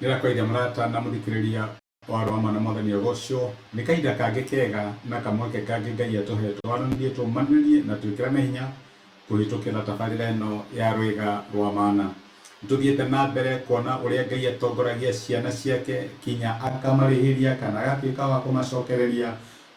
nira kwaida mrata na muthikiriria waro ama na mwathani ogocio ni kaida kage kega na kamweke kage ngai atuhete waranithie tumaniririe na twikirane hinya kuhitukira tabarira ino ya rwiga rwa mana tuthiete na mbere kuona uria ngai atongoragia ciana ciake kinya akamarihiria kana agatuika wa kumacokereria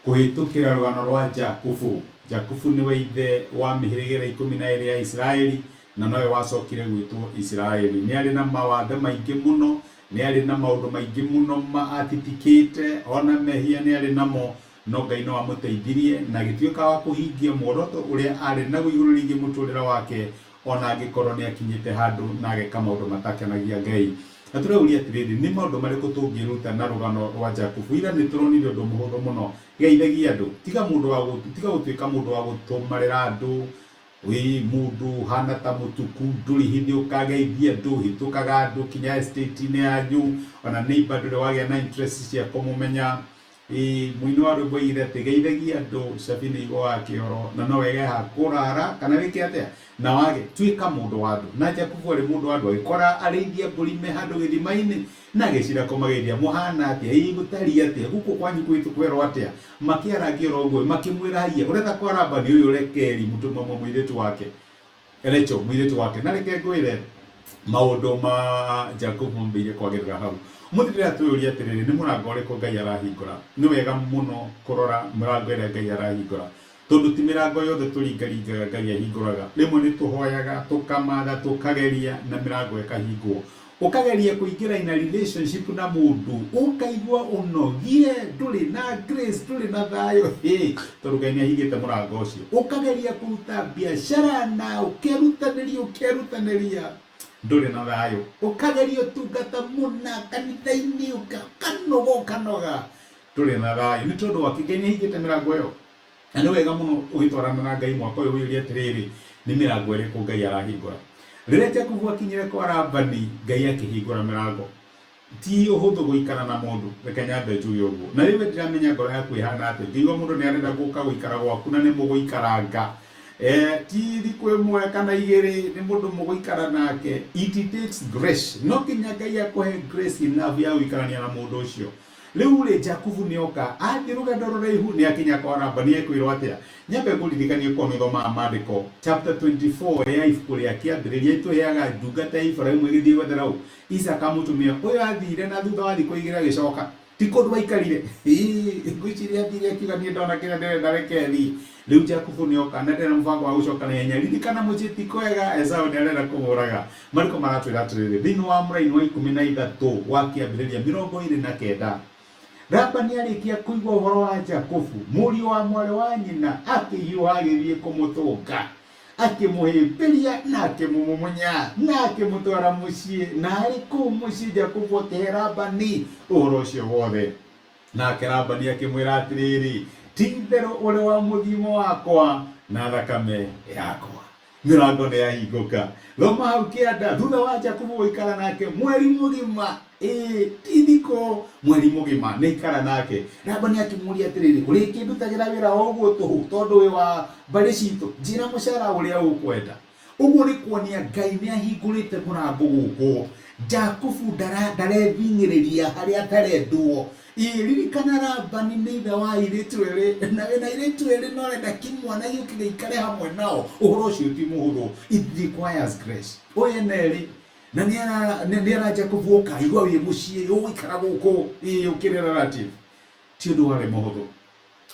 kuhitukira rwano rwa Jakubu. Jakubu niwe ithe wa mihirigire 12 ya Israeli na nowe wacokire gwitwo Israeli. Ni ari na mawathe maingi muno, ni ari na maundu maingi muno atitikite, ona mehia ni ari namo, no Ngai no amuteithirie na gituika wa kuhingia muoroto uria ari naguo iguru ringi muturira wake, ona angikorwo ni akinyite handu na ageka maundu matakenagia Ngai. Na turauria atiriri ni maundu mariku tungiruta na rugano rwa Jakubu. Ira ni turonire undu muhuthu muno geithagia andu, tiga gutuika mundu wa gutumarira andu wi mundu hana ta mutuku nduri hindi ukageithia andu hitukaga andu kinya estate ni yanyu ona neighbor nduri wagia na interest cia kumumenya mwino wa rwimbo ire tigeithagia andu cabini igo wa kioro na no wege ha kurara kana wike atia na wage tuika mundu wa andu. Na Jakubu ari mundu wa andu agikora arithia mburi me handu githimaini na gicira kumageithia muhana atia gutari atia guku kwanyu kwitu kwero atia makiaragia rogo makimwira haia urenda kwa Labani uyu rekeri mutuma mwiritu wake elecho mwiritu wake na reke ngwire maundu ma Jakubu mbire kwagirira hau muthirira tuyuria atiriri ni murango uriko Ngai arahingura. Ni wega muno kurora murango ira Ngai arahingura tondu ti mirango yothe turingaringaga Ngai ahinguraga. Rimwe ni tuhoyaga tukamatha tukageria na mirango ikahingwo, ukageria kuingira in a relationship na mundu ukaigua unogie nduri na grace nduri na thayo tondu Ngai ahingite murango ucio. Ukageria kuruta biashara na ukerutaniria nduri na thayo, ukageria utungata muna kanitha-ini ukanoga nduri na thayo ni tondu wa Ngai ahingite mirango yo. Na ni wega muno ugitwarana na Ngai mwako uyu wiria atiriri ni mirango iriku Ngai arahingura. Riria Jakubu akinyire kwa Labani Ngai akihingura mirango. Ti uhuthu guikara na mundu reke nyambe njuge uguo. Na riu ndiramenya ngoro yaku ihana ati ngiuga mundu ni arenda guka guikara gwaku na ni muguikaranga ti thiku imwe kana igiri ni mundu muguikara nake. It takes grace, no kinya Ngai akuhe grace enough ya guikarania na mundu ucio. Riu ri Jakubu ni oka athi rugendo ruraihu ni akinya kwa Labani ekwirwo atia. Nyambe kuririkania kwa mithoma Maandiko chapter 24 ya ibuku ria kiambiriria ituheaga ndungata ya Ibrahimu igithii gwethera u Isaka mutumia uyu athire na thutha wa thiku igira gicoka ti kundu waikarire ngwiciria athire akiuga ni ndona kiria ndirenda reke thi. Riu Jakubu ni oka na ndena mbango wa gucoka na ihenya ririkana mucii ti kwega Esau ni arenda kumuraga. Mariko maratwira atiriri thiini wa muraini wa 13 wa kiambiriria 29 Labani arikia kuigwa uhoro wa Jakubu murio wa mwari wa nyina akihiuhagirie kumutunga akimuhimbiria na akimumumunya na akimutwara mucii na ari kuu mucii Jakubu akihe Labani uhoro ucio wothe. Nake Labani akimwira atiriri tindero uri wa muthimo wakwa na thakame yakwa. Mirango ni yahinguka thoma hau kianda thutha wa Jakubu guikara nake mweri mugima tidiko mweri mugima ni ikara nake. Labani akimuria atiriri uri kindutagira wira oguo tuhu tondu wi wa mbari citu njira mucara uria ukwenda. Uguo ni kuonia Ngai ni ahingurite murango guku. Jakubu ndarethingiriria haria atarendwo. Ririkana Labani ni ithe wa iritu iri na wina iritu iri no renda kimwana giukire ikare hamwe nao. Uhoro ucio ti muhuthu. It requires grace. Oyeneri na ni ara Jakubu ukaigua wi mucii uguikara guku ukirera relative ti undu wari muhuthu.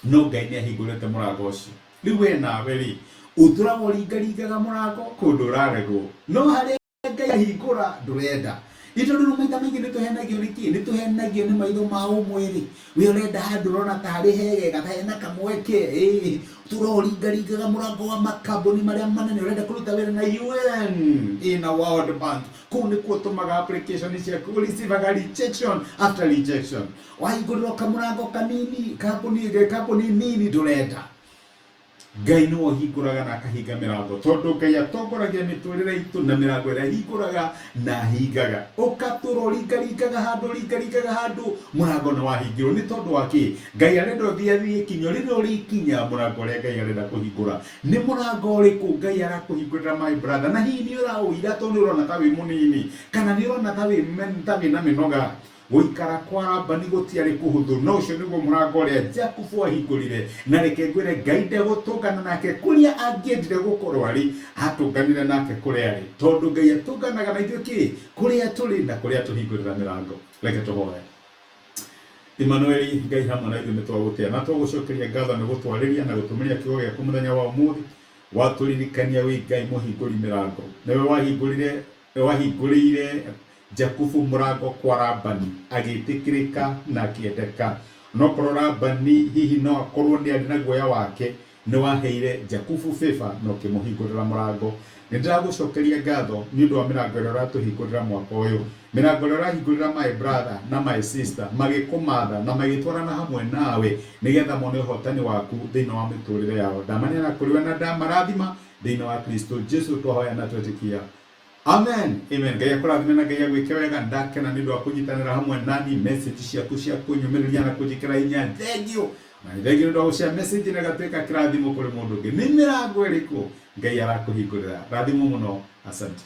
No Ngai ni ahingurite murango ucio. Riu we nawe ri uturagwo ringaringaga murango kundu uraregwo no haria Ngai ahingura ndurenda. Ito ndu maita maingi nituhenagio niki nituhenagio ni maitho ma umwiri wi urenda handu rona ta hari hegega ta hena kamweke turoringaringaga murango wa makambuni maria manene urenda kuruta wira na UN ina World Bank kuu nikuo tumaga application ciaku receivaga rejection after rejection. Wahingũrĩrwo kamurango kanini kambuni nini ndurenda. Ngai no ohinguraga na akahinga mirango tondu Ngai atongoragia miturire itu na mirango ira hinguraga na hingaga ukaturo ringaringaga handu murango ni wahingirwo ni tondu waki Ngai arenda thia kinyo riro rikinya murango ria Ngai arenda kuhingura ni murango uriku Ngai arakuhingurira my brother na hihi ni urauira tondu urona ta wi munini kana ni urona ta wi na minoga guikara kwa Labani gutiari kuhuthu no ucio niguo murango uria Jakubu ahingurire na reke ngwire Ngai ndegutungana nake kuria angiendire gukorwo ari atunganire nake kuria ari tondu Ngai atunganaga na ithuĩ kuria turi na kuria tuhingurira mirango. Reke tuhoe. Emmanuel, Ngai hamwe na ithuĩ nĩtwagũtĩa na twagũcokeria ngatho nĩ gũtwarĩria na gũtũmĩria kiugo gĩaku mũthenya wa ũmũthĩ watũririkania wĩ Ngai mũhingũri mirango nĩwe wahingũrĩire Jakubu murango kwa Labani agĩtĩkĩrĩka na akĩendeka no korwo Labani hihi no akorwo nĩ arĩ na guoya wake nĩ waheire Jakubu favor no ũkĩmũhingũrĩra murango. Nĩndĩragũcokeria ngatho nĩ ũndũ wa mĩrango ĩrĩa ũratũhingũrĩra mwaka ũyũ, mĩrango ĩrĩa ũrahingũrĩra my brother na my sister magĩkũmatha na magĩtwarana hamwe nawe nĩgetha mone ũhotani waku thĩinĩ wa mĩtũrĩre yao. Ndamanĩra kũrĩ we na ndamarathima thĩinĩ wa Kristo Jesu twahoya na twetĩkia. Amen. Amen. Ngai akũrathime na Ngai agwĩke wega. Ndakena nĩ ũndũ wa kũnyitanĩra hamwe nani message ciaku cia kũnyũmĩrĩria na kũnjĩkĩra hinya. Thank you. Na thank you nĩ ũndũ wa gũshare message na gatuĩka kĩrathimo kũrĩ mũndũ ũngĩ. Nĩ mĩrango ĩrĩkũ Ngai arakũhingũrĩra? Rathimo mũno. Asante.